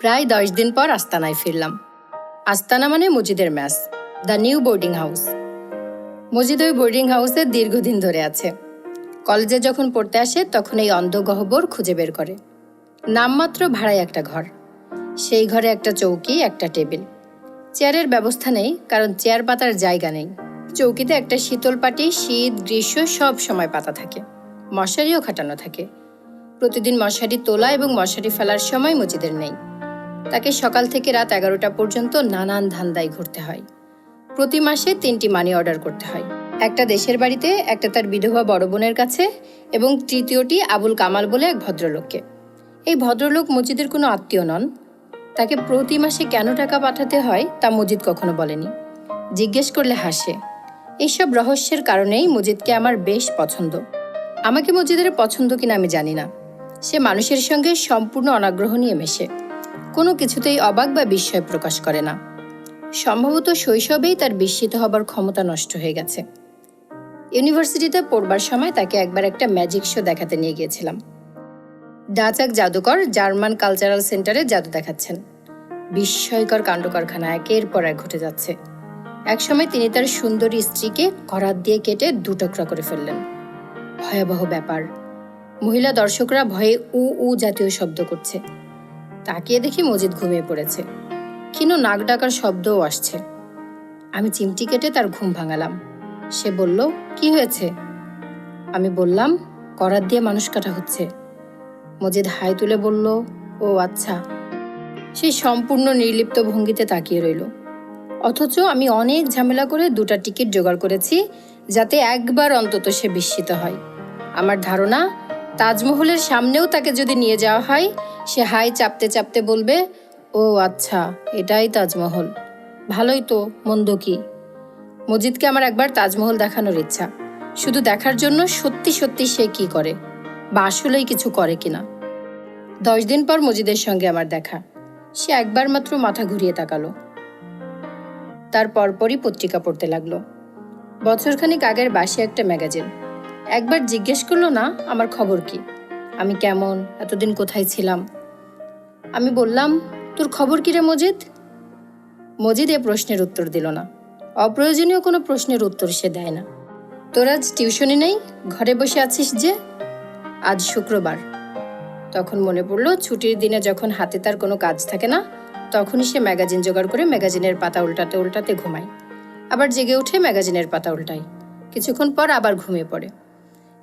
প্রায় 10 দিন পর আস্তানায় ফিরলাম। আস্তানা মানে মজিদের mess, the new boarding house. Majid ওই বোর্ডিং হাউসে দীর্ঘদিন ধরে আছে। কলেজে যখন পড়তে আসে তখন এই অন্ধ গহ্বর খুঁজে বের করে। নামমাত্র ভাড়ায় একটা ঘর, সেই ঘরে একটা চৌকি, একটা টেবিল। চেয়ারের ব্যবস্থা নেই, কারণ চেয়ার পাতার জায়গা নেই। চৌকিতে একটা শীতল পাটি, শীত গ্রীষ্ম সব সময় পাতা থাকে। মশারিও খাটানো থাকে। প্রতিদিন মশারি তোলা এবং মশারি ফেলার সময় মজিদের নেই। তাকে সকাল থেকে রাত 11টা পর্যন্ত নানান ধান্দায় ঘুরতে হয়। প্রতি মাসে 3টি মানি অর্ডার করতে হয়, একটা দেশের বাড়িতে, একটা তার বিধবা বড় বোনের কাছে, এবং তৃতীয়টি আবুল কামাল বলে এক ভদ্রলোককে। এই ভদ্রলোক মজিদের কোনো আত্মীয় নন। তাকে প্রতি মাসে কেন টাকা পাঠাতে হয় তা মজিদ কখনো বলেনি। জিজ্ঞেস করলে হাসে। এইসব রহস্যের কারণেই মজিদকে আমার বেশ পছন্দ। আমাকে মজিদের পছন্দ কিনা আমি জানি না। সে মানুষের সঙ্গে সম্পূর্ণ অনাগ্রহ নিয়ে মেশে, কোনো কিছুতেই অবাক বা বিস্ময় প্রকাশ করে না। সম্ভবত শৈশবেই তার বিস্মিত হবার ক্ষমতা নষ্ট হয়ে গেছে। ইউনিভার্সিটিতে পড়বার সময় তাকে একবার একটা ম্যাজিক শো দেখাতে নিয়ে গিয়েছিলাম। ডাচ এক জাদুকর জার্মান কালচারাল সেন্টারে জাদু দেখাচ্ছেন। বিস্ময়কর কাণ্ডকারখানা একের পর এক ঘটে যাচ্ছে। একসময় তিনি তার সুন্দরী স্ত্রীকে করাত দিয়ে কেটে 2 টুকরা করে ফেললেন। ভয়াবহ ব্যাপার। মহিলা দর্শকরা ভয়ে উ উ জাতীয় শব্দ করছে। তাকিয়ে দেখি মজিদ ঘুমিয়ে পড়েছে। ক্ষীণ নাক ডাকার শব্দও আসছে। আমি চিমটি কেটে তার ঘুম ভাঙালাম। সে বলল, কি হয়েছে? আমি বললাম, করাত দিয়ে মানুষ কাটা হচ্ছে। মজিদ হাই তুলে বলল, ও আচ্ছা। সে সম্পূর্ণ নির্লিপ্ত ভঙ্গিতে তাকিয়ে রইল। অথচ আমি অনেক ঝামেলা করে 2টা টিকিট জোগাড় করেছি, যাতে একবার অন্তত সে বিস্মিত হয়। আমার ধারণা, তাজমহলের সামনেও তাকে যদি নিয়ে যাওয়া হয়, সে হাই চাপতে চাপতে বলবে, ও আচ্ছা, এটাই তাজমহল। ভালোই তো, মন্দ কি? মজিদকে আমার একবার তাজমহল দেখানোর ইচ্ছা, শুধু দেখার জন্য সত্যি সত্যি সে কি করে, বা আসলেই কিছু করে কিনা। 10 দিন পর মজিদের সঙ্গে আমার দেখা। সে একবার মাত্র মাথা ঘুরিয়ে তাকালো। তার পরপরই পত্রিকা পড়তে লাগলো। বছরখানিক আগের বাসি একটা ম্যাগাজিন। একবার জিজ্ঞেস করলো না আমার খবর কি, আমি কেমন, এতদিন কোথায় ছিলাম। আমি বললাম, তোর খবর কি রে মজিদ? মজিদ এ প্রশ্নের উত্তর দিল না। অপ্রয়োজনীয় কোনো প্রশ্নের উত্তর সে দেয় না। তোর আজ টিউশনি নেই, ঘরে বসে আছিস যে? আজ শুক্রবার। তখন মনে পড়ল, ছুটির দিনে যখন হাতে তার কোনো কাজ থাকে না, তখনই সে ম্যাগাজিন জোগাড় করে ম্যাগাজিনের পাতা উল্টাতে উল্টাতে ঘুমায়। আবার জেগে উঠে ম্যাগাজিনের পাতা উল্টায়। কিছুক্ষণ পর আবার ঘুমিয়ে পড়ে।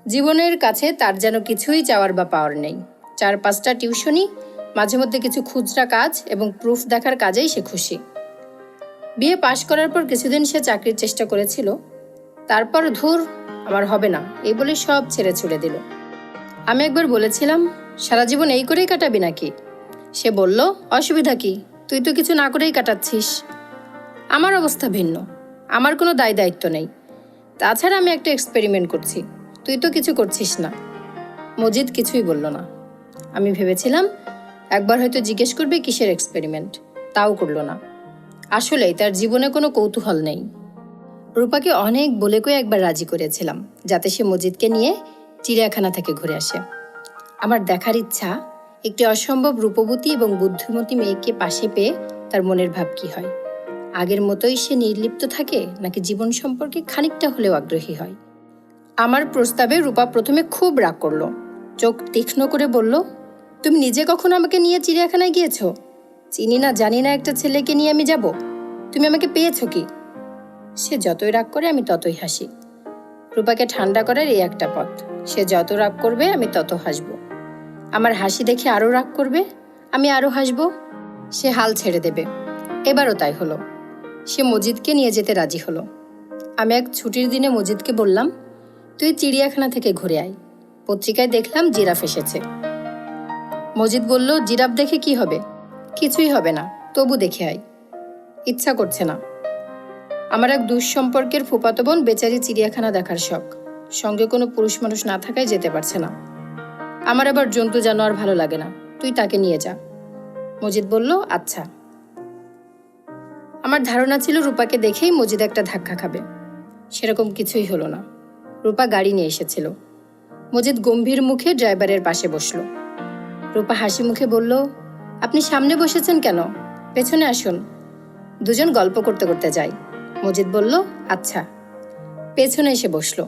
জীবনের কাছে তার যেন কিছুই চাওয়ার বা পাওয়ার নেই। 4-5টা টিউশনি, মাঝে মধ্যে কিছু খুচরা কাজ এবং প্রুফ দেখার কাজেই সে খুশি। বিএ পাশ করার পর কিছুদিন সে চাকরির চেষ্টা করেছিল। তারপর ধুর, আমার হবে না এই বলে সব ছেড়ে ছুড়ে দিল। আমি একবার বলেছিলাম, সারা জীবন এই করেই কাটাবি নাকি? সে বলল, অসুবিধা কি, তুই তো কিছু না করেই কাটাচ্ছিস। আমার অবস্থা ভিন্ন। আমার কোনো দায় দায়িত্ব নেই। তাছাড়া আমি একটা এক্সপেরিমেন্ট করছি, তুই তো কিছু করছিস না। মজিদ কিছুই বলল না। আমি ভেবেছিলাম একবার হয়তো জিজ্ঞেস করবে কিসের এক্সপেরিমেন্ট, তাও করল না। আসলেই তার জীবনে কোনো কৌতূহল নেই। রূপাকে অনেক বলে কয়ে একবার রাজি করেছিলাম, যাতে সে মজিদকে নিয়ে চিড়িয়াখানা থেকে ঘুরে আসে। আমার দেখার ইচ্ছা, একটি অসম্ভব রূপবতী এবং বুদ্ধিমতী মেয়েকে পাশে পেয়ে তার মনের ভাব কি হয়। আগের মতোই সে নির্লিপ্ত থাকে, নাকি জীবন সম্পর্কে খানিকটা হলেও আগ্রহী হয়। আমার প্রস্তাবে রূপা প্রথমে খুব রাগ করলো। চোখ তীক্ষ্ণ করে বলল, তুমি নিজে কখনো আমাকে নিয়ে চিড়িয়াখানায় গিয়েছো? চিনি না জানি না একটা ছেলেকে নিয়ে আমি যাব? তুমি আমাকে পেয়েছো কি? সে যতই রাগ করে আমি ততই হাসি। রূপাকে ঠান্ডা করার এই একটা পথ। সে যত রাগ করবে আমি তত হাসব। আমার হাসি দেখে আরও রাগ করবে, আমি আরও হাসব। সে হাল ছেড়ে দেবে। এবারও তাই হলো। সে মজিদকে নিয়ে যেতে রাজি হলো। আমি এক ছুটির দিনে মজিদকে বললাম, তুই চিড়িয়াখানা থেকে ঘুরে আয়। পত্রিকায় দেখলাম জিরাফ এসেছে। মজিদ বলল, জিরাফ দেখে কি হবে? কিছুই হবে না, তবু দেখে আয়। ইচ্ছা করছে না। আমার এক দুঃসম্পর্কের ফুফাতো বোন বেচারি চিড়িয়াখানা দেখার শখ, সঙ্গে কোনো পুরুষ মানুষ না থাকায় যেতে পারছে না। আমার আবার জন্তু জানোয়ার ভালো লাগে না, তুই তাকে নিয়ে যা। মজিদ বলল, আচ্ছা। আমার ধারণা ছিল রূপাকে দেখেই মজিদ একটা ধাক্কা খাবে। সেরকম কিছুই হলো না। রূপা গাড়ি নিয়ে এসেছিল। মজিদ গম্ভীর মুখে ড্রাইভারের পাশে বসল। রূপা হাসি মুখে বলল, আপনি সামনে বসেছেন কেন? পেছনে আসুন। দুজন গল্প করতে করতে যাই। মজিদ বলল, আচ্ছা। পেছনে এসে বসল।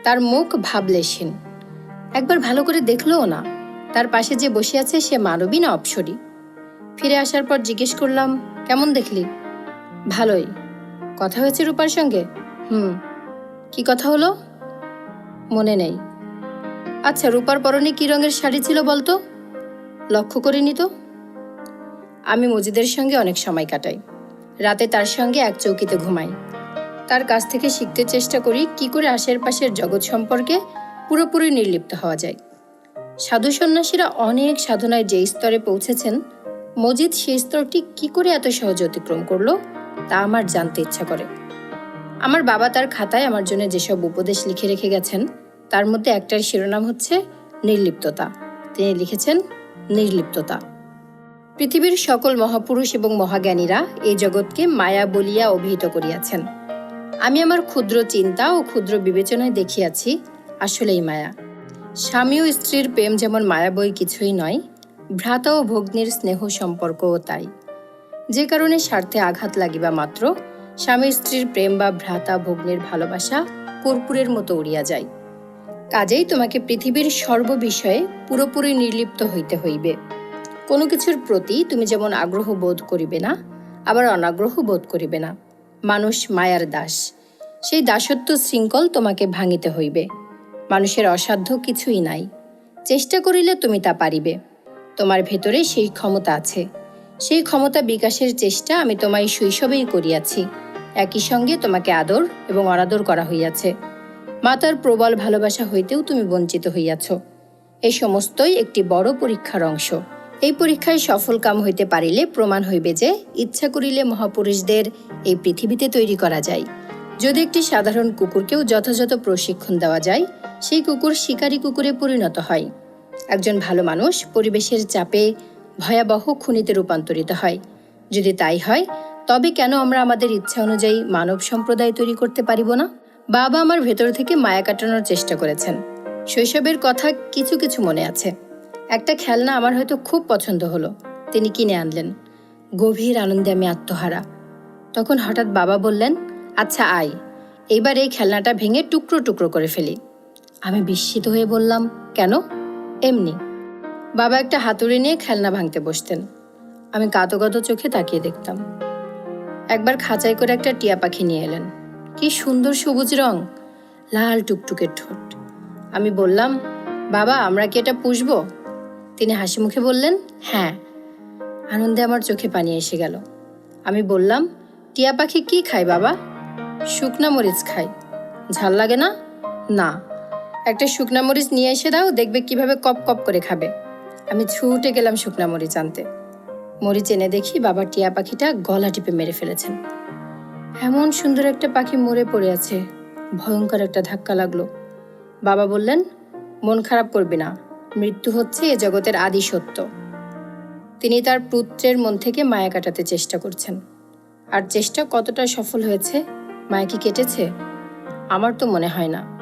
তার মুখ ভাবলেশহীন। একবার ভালো করে দেখলও না তার পাশে যে বসে আছে সে মানবী না অপ্সরী। ফিরে আসার পর জিজ্ঞেস করলাম, কেমন দেখলি? ভালোই। কথা হয়েছে রূপার সঙ্গে? কি কথা হলো? মনে নেই। আচ্ছা, রূপার পরনে কি রঙের শাড়ি ছিল বলতো? লক্ষ্য করিনি তো। আমি মজিদের সঙ্গে অনেক সময় কাটাই। রাতে তার সঙ্গে এক চৌকিতে ঘুমাই। তার কাছ থেকে শিখতে চেষ্টা করি কি করে আশেপাশের জগৎ সম্পর্কে পুরোপুরি নির্লিপ্ত হওয়া যায়। সাধু সন্ন্যাসীরা অনেক সাধনায় যে স্তরে পৌঁছেছেন, মজিদ সেই স্তরটি কি করে এত সহজে অতিক্রম করলো তা আমার জানতে ইচ্ছা করে। আমার বাবা তার খাতায় আমার জন্য যেসব উপদেশ লিখে রেখে গেছেন তার মধ্যে একটার শিরোনাম হচ্ছে নির্লিপ্ততা। তিনি লিখেছেন, নির্লিপ্ততা। পৃথিবীর সকল মহাপুরুষ এবং মহাজ্ঞানীরা এই জগৎকে মায়া বলিয়া অভিহিত করিয়াছেন। আমি আমার ক্ষুদ্র চিন্তা ও ক্ষুদ্র বিবেচনায় দেখিয়াছি আসলেই মায়া। স্বামী ও স্ত্রীর প্রেম যেমন মায়া বই কিছুই নয়, ভ্রাতা ও ভগ্নীর স্নেহ সম্পর্কও তাই। যে কারণে স্বার্থে আঘাত লাগিবা মাত্র স্বামী স্ত্রীর প্রেম বা ভ্রাতা ভগ্নীর ভালোবাসা কর্পূরের মতো উড়িয়া যায়। কাজেই তোমাকে পৃথিবীর সর্ববিষয়ে পুরোপুরি নির্লিপ্ত হইতে হইবে। কোনো কিছুর প্রতি তুমি যেমন আগ্রহ বোধ করিবে না, আবার অনাগ্রহ বোধ করিবে না। মানুষ মায়ার দাস। সেই দাসত্ব শৃঙ্খল তোমাকে ভাঙিতে হইবে। মানুষের অসাধ্য কিছুই নাই। চেষ্টা করিলে তুমি তা পারিবে। তোমার ভেতরে সেই ক্ষমতা আছে। সেই ক্ষমতা বিকাশের চেষ্টা আমি তোমায় শৈশবেই করিয়াছি। একই সঙ্গে তোমাকে আদর এবং অনাদর করা হইয়াছে। মাতার প্রবল ভালোবাসা হইতেও তুমি বঞ্চিত হইয়াছ। এই সমস্তই একটি বড় পরীক্ষার অংশ। এই পরীক্ষায় সফল কাম হইতে পারিলে প্রমাণ হইবে যে ইচ্ছা করিলে মহাপুরুষদের এই পৃথিবীতে তৈরি করা যায়। যদি একটি সাধারণ কুকুরকেও যথাযথ প্রশিক্ষণ দেওয়া যায়, সেই কুকুর শিকারী কুকুরে পরিণত হয়। একজন ভালো মানুষ পরিবেশের চাপে ভয়াবহ খুনিতে রূপান্তরিত হয়। যদি তাই হয়, তবে কেন আমরা আমাদের ইচ্ছা অনুযায়ী মানব সম্প্রদায় তৈরি করতে পারিব না? বাবা আমার ভেতর থেকে মায়া কাটানোর চেষ্টা করেছেন। শৈশবের কথা কিছু কিছু মনে আছে। একটা খেলনা আমার হয়তো খুব পছন্দ হলো। তিনি কিনে আনলেন। গভীর আনন্দে আমি আত্মহারা। তখন হঠাৎ বাবা বললেন, আচ্ছা আয়, এইবার এই খেলনাটা ভেঙে টুকরো টুকরো করে ফেলি। আমি বিস্মিত হয়ে বললাম, কেন? এমনি। বাবা একটা হাতুড়ি নিয়ে খেলনা ভাঙতে বসতেন। আমি কাঁদো চোখে তাকিয়ে দেখতাম। একবার খাঁচাই করে একটা টিয়া পাখি নিয়ে এলেন। কি সুন্দর সবুজ রং, লাল টুকটুকের ঠোঁট। আমি বললাম, বাবা আমরা কি এটা পুষবো? তিনি হাসি মুখে বললেন, হ্যাঁ। আনন্দে আমার চোখে পানি এসে গেল। আমি বললাম, টিয়া পাখি কি খায় বাবা? শুকনা মরিচ খায়। ঝাল লাগে না? না। একটা শুকনা মরিচ নিয়ে এসে দাও, দেখবে কিভাবে কপ কপ করে খাবে। আমি ছুটে গেলাম শুকনা মরিচ আনতে। মরিচ এনে দেখি বাবা টিয়া পাখিটা গলা টিপে মেরে ফেলেছেন। এমন সুন্দর একটা পাখি মরে পড়ে আছে। ভয়ঙ্কর একটা ধাক্কা লাগলো। বাবা বললেন, মন খারাপ করবি না, মৃত্যু হচ্ছে এ জগতের আদি সত্য। তিনি তার পুত্রের মন থেকে মায়া কাটাতে চেষ্টা করছেন। আর চেষ্টা কতটা সফল হয়েছে? মায়া কি কেটেছে? আমার তো মনে হয় না।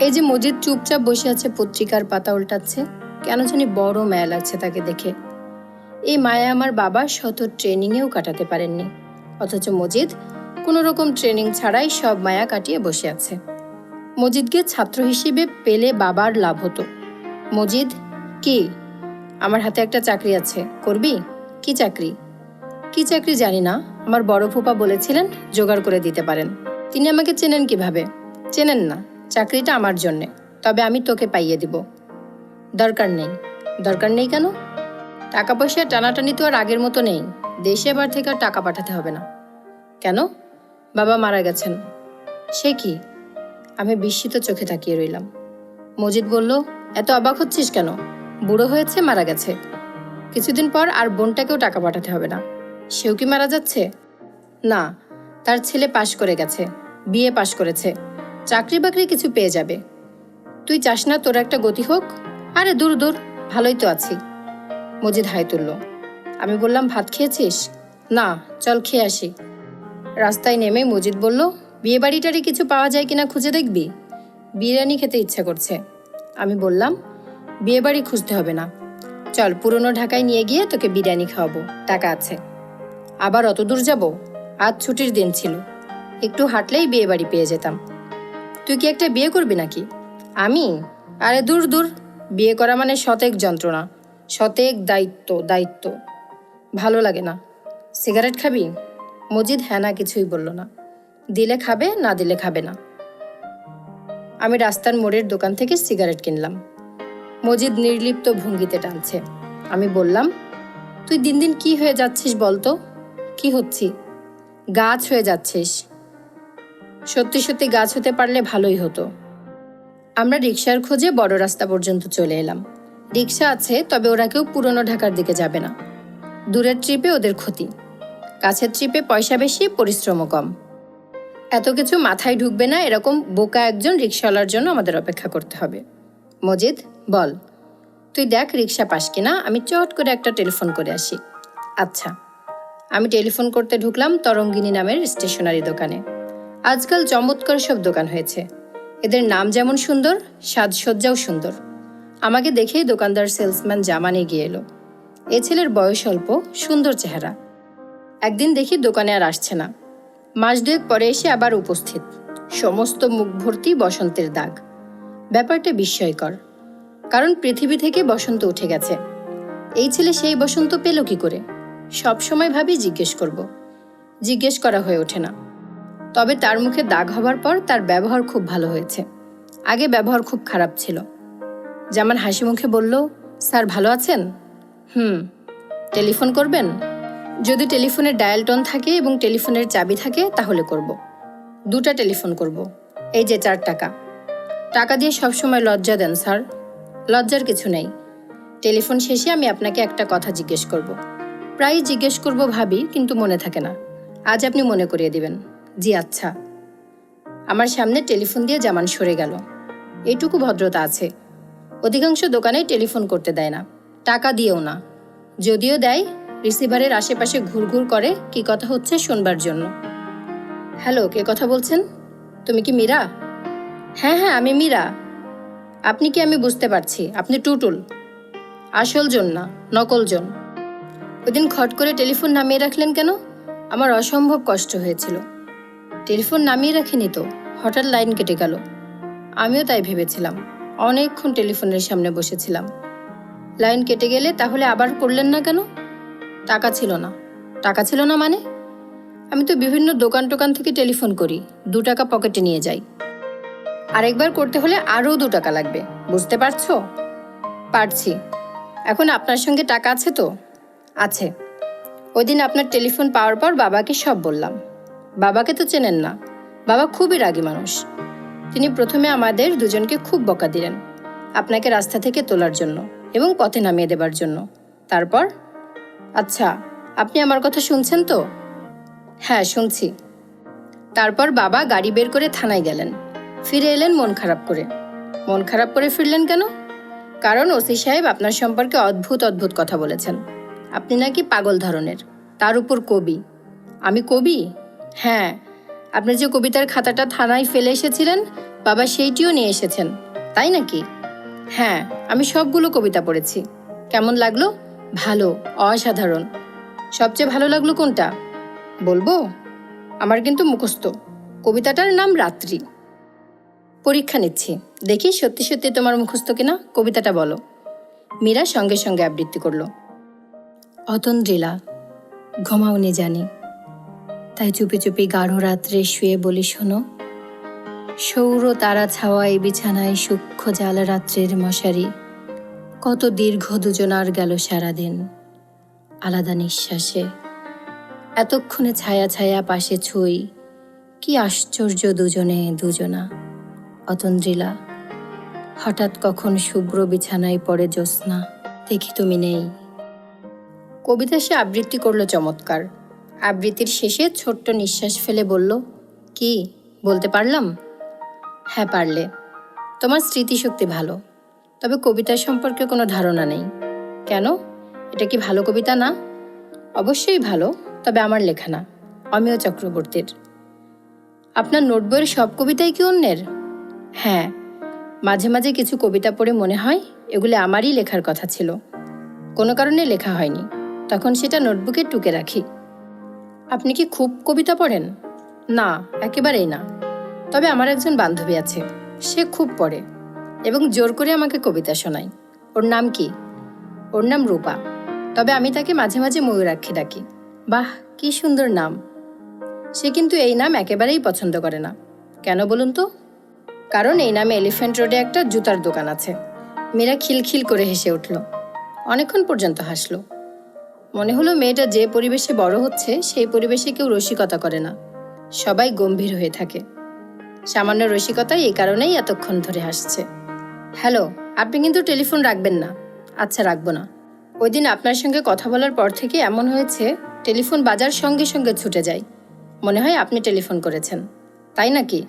এই যে মজিদ চুপচাপ বসে আছে, পত্রিকার পাতা উল্টাচ্ছে, কেন জানি বড় মায়া লাগছে তাকে দেখে। এই মায়া আমার বাবা শত ট্রেনিংয়েও কাটাতে পারেননি, অথচ মজিদ কোনো রকম ট্রেনিং ছাড়াই সব মায়া কাটিয়ে বসে আছে। মজিদকে ছাত্র হিসেবে পেলে বাবার লাভ হতো। মজিদ, কি? আমার হাতে একটা চাকরি আছে, করবি? কি চাকরি? কি চাকরি জানি না, আমার বড় ফুপা বলেছিলেন জোগাড় করে দিতে পারেন। তিনি আমাকে চেনেন কিভাবে? চেনেন না। চাকরিটা আমার জন্যে, তবে আমি তোকে পাইয়ে দিব। দরকার নেই। দরকার নেই কেন? টাকা পয়সা টানাটানি তো আর আগের মতো নেই। দেশে এবার থেকে আর টাকা পাঠাতে হবে না। কেন? বাবা মারা গেছেন। সে কি? আমি বিস্মিত চোখে তাকিয়ে রইলাম। মজিদ বলল, এত অবাক হচ্ছিস কেন? বুড়ো হয়েছে, মারা গেছে। কিছুদিন পর আর বোনটাকেও টাকা পাঠাতে হবে না। সেও কি মারা যাচ্ছে? না, তার ছেলে পাশ করে গেছে, বিএ পাশ করেছে, চাকরি বাকরি কিছু পেয়ে যাবে। তুই চাস না তোর একটা গতি হোক? আরে দূর দূর, ভালোই তো আছি। মজিদ হাই তুলল। আমি বললাম, ভাত খেয়েছিস? না, চল খেয়ে আসি। রাস্তায় নেমে মজিদ বলল, বিয়ে বাড়িটারি কিছু পাওয়া যায় কিনা খুঁজে দেখবি, বিরিয়ানি খেতে ইচ্ছা করছে। আমি বললাম, বিয়ে বাড়ি খুঁজতে হবে না, চল পুরনো ঢাকায় নিয়ে গিয়ে তোকে বিরিয়ানি খাওয়াবো, টাকা আছে। আবার অত দূর যাব? আজ ছুটির দিন ছিল, একটু হাঁটলেই বিয়ে বাড়ি পেয়ে যেতাম। তুই কি একটা বিয়ে করবি নাকি? আমি? আরে দূর দূর, বিয়ে করা মানে শতেক যন্ত্রণা, শতেক দায়িত্ব দায়িত্ব, ভালো লাগে না। সিগারেট খাবি? মজিদ হ্যাঁ না কিছুই বলল না। দিলে খাবে, না দিলে খাবে না। আমি রাস্তার মোড়ের দোকান থেকে সিগারেট কিনলাম। মজিদ নির্লিপ্ত ভঙ্গিতে টানছে। আমি বললাম, তুই দিন দিন কি হয়ে যাচ্ছিস বলতো? কি হচ্ছি? গাছ হয়ে যাচ্ছিস। সত্যি সত্যি গাছ হতে পারলে ভালোই হতো। আমরা রিক্সার খোঁজে বড় রাস্তা পর্যন্ত চলে এলাম। রিক্সা আছে, তবে ওরা কেউ পুরনো ঢাকার দিকে যাবে না। দূরের ট্রিপে ওদের ক্ষতি, কাছের ট্রিপে পয়সা বেশি, পরিশ্রমও কম। এত কিছু মাথায় ঢুকবে না এরকম বোকা একজন রিক্সাওয়ালার জন্য আমাদের অপেক্ষা করতে হবে। মজিদ, বল, তুই দেখ রিক্সা পাস কিনা, আমি চট করে একটা টেলিফোন করে আসি। আচ্ছা। আমি টেলিফোন করতে ঢুকলাম তরঙ্গিনী নামের স্টেশনারি দোকানে। আজকাল চমৎকার সব দোকান হয়েছে। এদের নাম যেমন সুন্দর, সাজসজ্জাও সুন্দর। আমাকে দেখেই দোকানদার সেলসম্যান জামান এগিয়ে এলো। এ ছেলের বয়স অল্প, সুন্দর চেহারা। একদিন দেখি দোকানে আর আসছে না। মাস দুয়েক পরে এসে আবার উপস্থিত, সমস্ত মুখ ভর্তি বসন্তের দাগ। ব্যাপারটা বিস্ময়কর, কারণ পৃথিবী থেকে বসন্ত উঠে গেছে। এই ছেলে সেই বসন্ত পেল কি করে? সব সময় ভাবি জিজ্ঞেস করব, জিজ্ঞেস করা হয়ে ওঠে না। তবে তার মুখে দাগ হবার পর তার ব্যবহার খুব ভালো হয়েছে। আগে ব্যবহার খুব খারাপ ছিল। যেমন হাসি মুখে বলল, স্যার ভালো আছেন? টেলিফোন করবেন? যদি টেলিফোনের ডায়াল টোন থাকে এবং টেলিফোনের চাবি থাকে তাহলে করব। 2টা টেলিফোন করব। এই যে 4 টাকা। টাকা দিয়ে সবসময় লজ্জা দেন স্যার। লজ্জার কিছু নেই। টেলিফোন শেষে আমি আপনাকে একটা কথা জিজ্ঞেস করব। প্রায়ই জিজ্ঞেস করব ভাবি, কিন্তু মনে থাকে না। আজ আপনি মনে করিয়ে দিবেন। জি আচ্ছা। আমার সামনে টেলিফোন দিয়ে জামান সরে গেল। এইটুকু ভদ্রতা আছে। অধিকাংশ দোকানেই টেলিফোন করতে দেয় না, টাকা দিয়েও না। যদিও দেয়, রিসিভারের আশেপাশে ঘুরঘুর করে কি কথা হচ্ছে শুনবার জন্য। হ্যালো, কে কথা বলছেন? তুমি কি মীরা? হ্যাঁ হ্যাঁ, আমি মীরা। আপনি কি? আমি বুঝতে পারছি আপনি টুটুল। আসল জন না, নকল জন। ওইদিন খট করে টেলিফোন নামিয়ে রাখলেন কেন? আমার অসম্ভব কষ্ট হয়েছিল। টেলিফোন নামিয়ে রাখিনি তো, হঠাৎ লাইন কেটে গেল। আমিও তাই ভেবেছিলাম। অনেকক্ষণ টেলিফোনের সামনে বসেছিলাম। লাইন কেটে গেলে তাহলে আবার করলেন না কেন? টাকা ছিল না। টাকা ছিল না মানে? আমি তো বিভিন্ন দোকান টোকান থেকে টেলিফোন করি, 2 টাকা পকেটে নিয়ে যাই। আরেকবার করতে হলে আরও 2 টাকা লাগবে, বুঝতে পারছো? পারছি। এখন আপনার সঙ্গে টাকা আছে তো? আছে। ওই দিন আপনার টেলিফোন পাওয়ার পর বাবাকে সব বললাম। বাবাকে তো চেনেন না, বাবা খুবই রাগী মানুষ। তিনি প্রথমে আমাদের দুজনকে খুব বকা দিলেন, আপনাকে রাস্তা থেকে তোলার জন্য এবং পথে নামিয়ে দেবার জন্য। তারপর? আচ্ছা, আপনি আমার কথা শুনছেন তো? হ্যাঁ, শুনছি। তারপর বাবা গাড়ি বের করে থানায় গেলেন। ফিরে এলেন মন খারাপ করে। মন খারাপ করে ফিরলেন কেন? কারণ ওসি সাহেব আপনার সম্পর্কে অদ্ভুত অদ্ভুত কথা বলেছেন। আপনি নাকি পাগল ধরনের, তার উপর কবি। আমি কবি? হ্যাঁ, আপনি যে কবিতার খাতাটা থানায় ফেলে এসেছিলেন, বাবা সেইটিও নিয়ে এসেছেন, তাই নাকি? হ্যাঁ, আমি সবগুলো কবিতা পড়েছি। কেমন লাগলো? ভালো, অসাধারণ। সবচেয়ে ভালো লাগলো কোনটা বলবো? আমার কিন্তু মুখস্থ। কবিতাটার নাম রাত্রি। পরীক্ষা নিচ্ছি, দেখি সত্যি সত্যি তোমার মুখস্থ কিনা। কবিতাটা বলো। মীরা সঙ্গে সঙ্গে আবৃত্তি করলো। অতন্দ্রিলা, ঘুমাওনি জানি, তাই চুপি চুপি গাঢ় রাত্রে শুয়ে বলি শোনো। সৌর তারা ছাওয়ায় বিছানায় সূক্ষ্ম জাল রাত্রের মশারি, কত দীর্ঘ দুজনার গেল সারাদিন আলাদা নিঃশ্বাসে। এতক্ষণে ছায়া ছায়া পাশে ছুঁই, কি আশ্চর্য দুজনে দুজনা। অতন্দ্রিলা, হঠাৎ কখন শুভ্র বিছানায় পড়ে জ্যোৎস্না, দেখি তুমি নেই। কবিতা সে আবৃত্তি করলো চমৎকার। আবৃত্তির শেষে ছোট্ট নিঃশ্বাস ফেলে বলল, কি বলতে পারলাম? হ্যাঁ পারলে। তোমার স্মৃতিশক্তি ভালো, তবে কবিতার সম্পর্কে কোনো ধারণা নেই। কেন? এটা কি ভালো কবিতা না? অবশ্যই ভালো, তবে আমার লেখা না, অমিয় চক্রবর্তীর। আপনার নোটবইয়ের সব কবিতাই কি অন্যের? হ্যাঁ, মাঝে মাঝে কিছু কবিতা পড়ে মনে হয় এগুলো আমারই লেখার কথা ছিল। কোনো কারণে লেখা হয়নি, তখন সেটা নোটবুকে টুকে রাখি। আপনি কি খুব কবিতা পড়েন? না, একেবারেই না। তবে আমার একজন বান্ধবী আছে, সে খুব পড়ে এবং জোর করে আমাকে কবিতা শোনায়। ওর নাম কি? ওর নাম রূপা, তবে আমি তাকে মাঝে মাঝে ময়ূরাক্ষী ডাকি। বাহ, কি সুন্দর নাম। সে কিন্তু এই নাম একেবারেই পছন্দ করে না। কেন বলুন তো? কারণ এই নামে এলিফ্যান্ট রোডে একটা জুতার দোকান আছে। মীরা খিলখিল করে হেসে উঠল, অনেকক্ষণ পর্যন্ত হাসল। মনে হলো মেয়েটা যে পরিবেশে বড় হচ্ছে সেই পরিবেশে কেউ রসিকতা করে না, সবাই গম্ভীর হয়ে থাকে। সামান্য রসিকতাই এই কারণেই এতক্ষণ ধরে হাসছে। হ্যালো, আপনি কিন্তু টেলিফোন রাখবেন না। আচ্ছা, রাখবো না। ওই দিন আপনার সঙ্গে কথা বলার পর থেকে এমন হয়েছে, টেলিফোন বাজার সঙ্গে সঙ্গে ছুটে যায়, মনে হয় আপনি টেলিফোন করেছেন। তাই নাকি?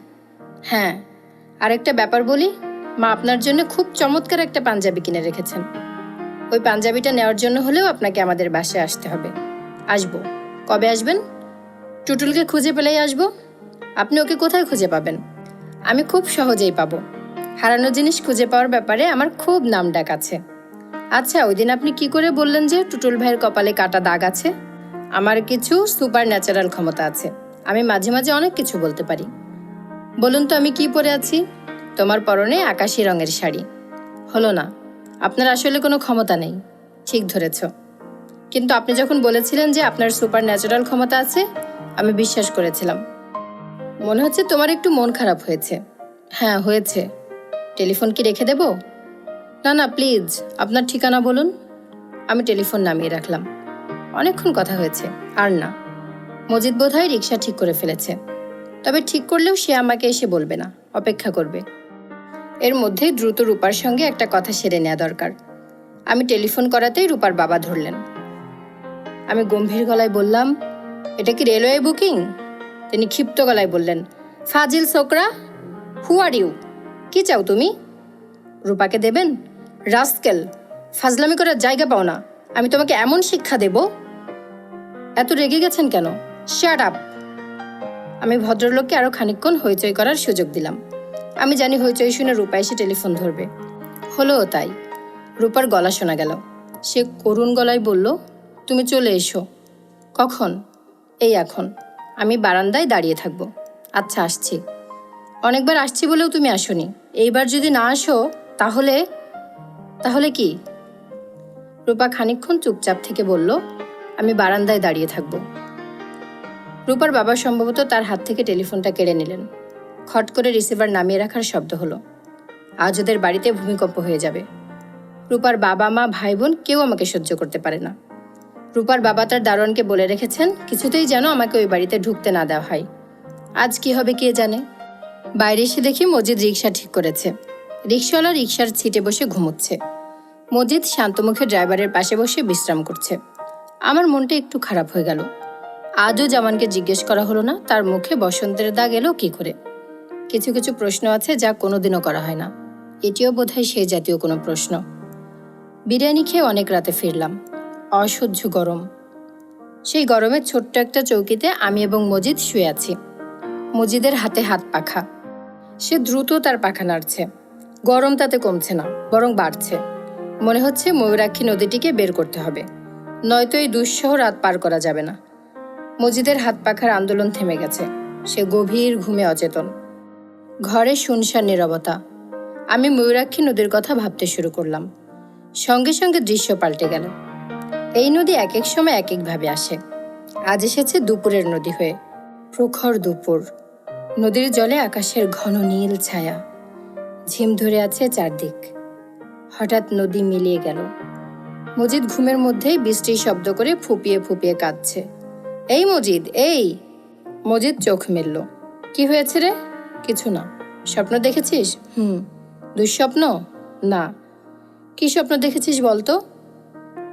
হ্যাঁ। আরেকটা ব্যাপার বলি, মা আপনার জন্য খুব চমৎকার একটা পাঞ্জাবি কিনে রেখেছেন। ওই পাঞ্জাবিটা নেওয়ার জন্য হলেও আপনাকে আমাদের বাসায় আসতে হবে। আসবো। কবে আসবেন? টুটুলকে খুঁজে পেলেই আসবো। আপনি ওকে কোথায় খুঁজে পাবেন? আমি খুব সহজেই পাবো। হারানো জিনিস খুঁজে পাওয়ার ব্যাপারে আমার খুব নামডাক আছে। আচ্ছা, ওই দিন আপনি কি করে বললেন যে টুটুল ভাইয়ের কপালে কাটা দাগ আছে? আমার কিছু সুপার ন্যাচারাল ক্ষমতা আছে, আমি মাঝে মাঝে অনেক কিছু বলতে পারি। বলুন তো আমি কি পরে আছি? তোমার পরনে আকাশি রঙের শাড়ি। হলো না, আপনার আসলে কোনো ক্ষমতা নেই। ঠিক ধরেছ। কিন্তু আপনি যখন বলেছিলেন যে আপনার সুপার ন্যাচারাল ক্ষমতা আছে, আমি বিশ্বাস করেছিলাম। মনে হচ্ছে তোমার একটু মন খারাপ হয়েছে। হ্যাঁ, হয়েছে। টেলিফোন কি রেখে দেব? না না, প্লিজ আপনার ঠিকানা বলুন। আমি টেলিফোন নামিয়ে রাখলাম। অনেকক্ষণ কথা হয়েছে, আর না। মজিদ বোধহয় রিক্সা ঠিক করে ফেলেছে, তবে ঠিক করলেও সে আমাকে এসে বলবে না, অপেক্ষা করবে। এর মধ্যেই দ্রুত রূপার সঙ্গে একটা কথা সেরে নেওয়া দরকার। আমি টেলিফোন করাতেই রূপার বাবা ধরলেন। আমি গম্ভীর গলায় বললাম, এটা কি রেলওয়ে বুকিং? তিনি ক্ষিপ্ত গলায় বললেন, ফাজিল ছোকরা, হু আর ইউ? কি চাও তুমি? রূপাকে দেবেন? রাস্কেল, ফাজলামি করার জায়গা পাও না। আমি তোমাকে এমন শিক্ষা দেব। এত রেগে গেছেন কেন? Shut up. আমি ভদ্রলোককে আরো খানিকক্ষণ হইচই করার সুযোগ দিলাম। আমি জানি হইচই শুনে রূপা এসে টেলিফোন ধরবে। হলো তাই। রূপার গলা শোনা গেল। সে করুণ গলায় বলল, তুমি চলে এসো। কখন? এই এখন। আমি বারান্দায় দাঁড়িয়ে থাকবো। আচ্ছা, আসছি। অনেকবার আসছি বলেও তুমি আসোনি। এইবার যদি না আসো তাহলে? তাহলে কি? রূপা খানিকক্ষণ চুপচাপ থেকে বলল, আমি বারান্দায় দাঁড়িয়ে থাকবো। রূপার বাবা সম্ভবত তার হাত থেকে টেলিফোনটা কেড়ে নিলেন। খট করে রিসিভার নামিয়ে রাখার শব্দ হলো। আজ ওদের বাড়িতে ভূমিকম্প হয়ে যাবে। রূপার বাবা মা ভাই বোন কেউ আমাকে সহ্য করতে পারে না। রূপার বাবা তার দারোয়ানকে বলে রেখেছেন কিছুতেই যেন আমাকে ওই বাড়িতে ঢুকতে না দেওয়া হয়। আজ কি হবে কে জানে। বাইরে এসে দেখি মজিদ রিক্সা ঠিক করেছে। রিক্সাওয়ালা রিক্সার সিটে বসে ঘুমোচ্ছে। মজিদ শান্তমুখে ড্রাইভারের পাশে বসে বিশ্রাম করছে। আমার মনটা একটু খারাপ হয়ে গেল। আজও জামানকে জিজ্ঞেস করা হলো না তার মুখে বসন্তের দাগ এলো কি করে। কিছু কিছু প্রশ্ন আছে যা কোনোদিনও করা হয় না। এটিও বোধহয় সেই জাতীয় কোনো প্রশ্ন। বিরিয়ানি খেয়ে অনেক রাতে ফিরলাম। অসহ্য গরম। সেই গরমে ছোট্ট একটা চৌকিতে আমি এবং মজিদ শুয়ে আছি। মজিদের হাতে হাত পাখা। সে দ্রুত তার পাখা নাড়ছে। গরম তাতে কমছে না, বরং বাড়ছে। মনে হচ্ছে ময়ূরাক্ষী নদীটিকে বের করতে হবে, নয়তো এই দুঃসহ রাত পার করা যাবে না। মজিদের হাত পাখার আন্দোলন থেমে গেছে। সে গভীর ঘুমে অচেতন। ঘরে শুনশান নীরবতা। আমি ময়ূরাক্ষী নদীর কথা ভাবতে শুরু করলাম। সঙ্গে সঙ্গে দৃশ্য পাল্টে গেল। এই নদী এক এক সময় এক একভাবে আসে। আজ এসেছে দুপুরের নদী হয়ে। প্রখর দুপুর। নদীর জলে আকাশের ঘন নীল ছায়া। ঝিম ধরে আছে চারদিক। হঠাৎ নদী মিলিয়ে গেল। মজিদ ঘুমের মধ্যেই বৃষ্টির শব্দ করে ফুপিয়ে ফুপিয়ে কাঁদছে। এই মজিদ, এই! মজিদ চোখ মেলল। কি হয়েছে রে? কিছু না। স্বপ্ন দেখেছিস? দুঃস্বপ্ন? না। কি স্বপ্ন দেখেছিস বলতো?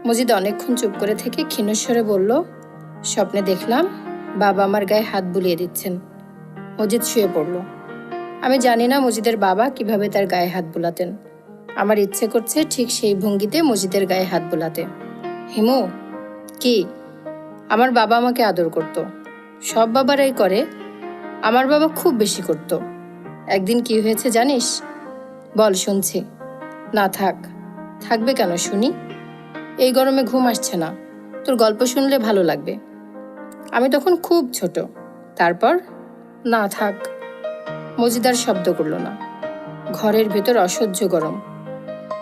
মজিদ অনেকক্ষণ চুপ করে থেকে ক্ষীণস্বরে বলল, স্বপ্নে দেখলাম বাবা আমার গায়ে হাত বুলিয়ে দিচ্ছেন। মজিদ শুয়ে পড়ল। আমি জানি না মজিদের বাবা কিভাবে তার গায়ে হাত বুলাতেন। আমার ইচ্ছে করছে ঠিক সেই ভঙ্গিতে মজিদের গায়ে হাত বুলাতে। হিমু, কি? আমার বাবা আমাকে আদর করত। সব বাবারাই করে, আমার বাবা খুব বেশি করত। একদিন কি হয়েছে জানিস? বল, শুনছি। না থাক। থাকবে কেন শুনি। এই গরমে ঘুম আসছে না, তোর গল্প শুনলে ভালো লাগবে। আমি তখন খুব ছোট। তারপর না থাক। মজিদার শব্দ করল না। ঘরের ভেতর অসহ্য গরম।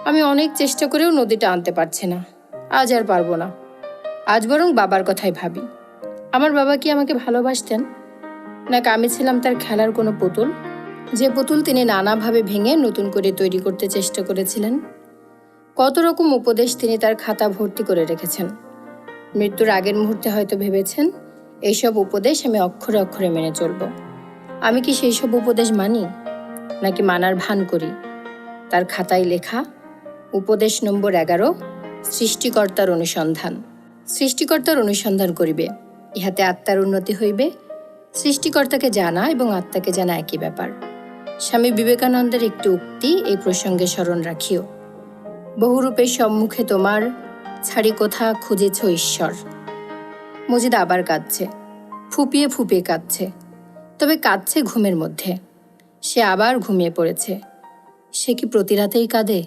আমি অনেক চেষ্টা করেও নদীটা আনতে পারছি না। আজ আর পারবো না। আজ বরং বাবার কথাই ভাবি। আমার বাবা কি আমাকে ভালোবাসতেন, নাকি আমি ছিলাম তার খেলার কোনো পুতুল, যে পুতুল তিনি নানাভাবে ভেঙে নতুন করে তৈরি করতে চেষ্টা করেছিলেন। কত রকম উপদেশ তিনি তার খাতা ভর্তি করে রেখেছেন। মৃত্যুর আগের মুহূর্তে হয়তো ভেবেছেন এইসব উপদেশ আমি অক্ষরে অক্ষরে মেনে চলব। আমি কি সেই সব উপদেশ মানি, নাকি মানার ভান করি? তার খাতায় লেখা উপদেশ নম্বর 11, সৃষ্টিকর্তার অনুসন্ধান। সৃষ্টিকর্তার অনুসন্ধান করিবে, ইহাতে আত্মার উন্নতি হইবে। সৃষ্টিকর্তাকে জানা এবং আত্মাকে জানা একই ব্যাপার। স্বামী বিবেকানন্দের একটি উক্তি এই প্রসঙ্গে স্মরণ রাখিও। বহুরূপের সম্মুখে তোমার, ছাড়ি কোথা খুঁজেছ ঈশ্বর। মজিদ আবার কাঁদছে, ফুপিয়ে ফুপিয়ে কাঁদছে। তবে কাঁদছে ঘুমের মধ্যে। সে আবার ঘুমিয়ে পড়েছে। সে কি প্রতি রাতেই কাঁদে?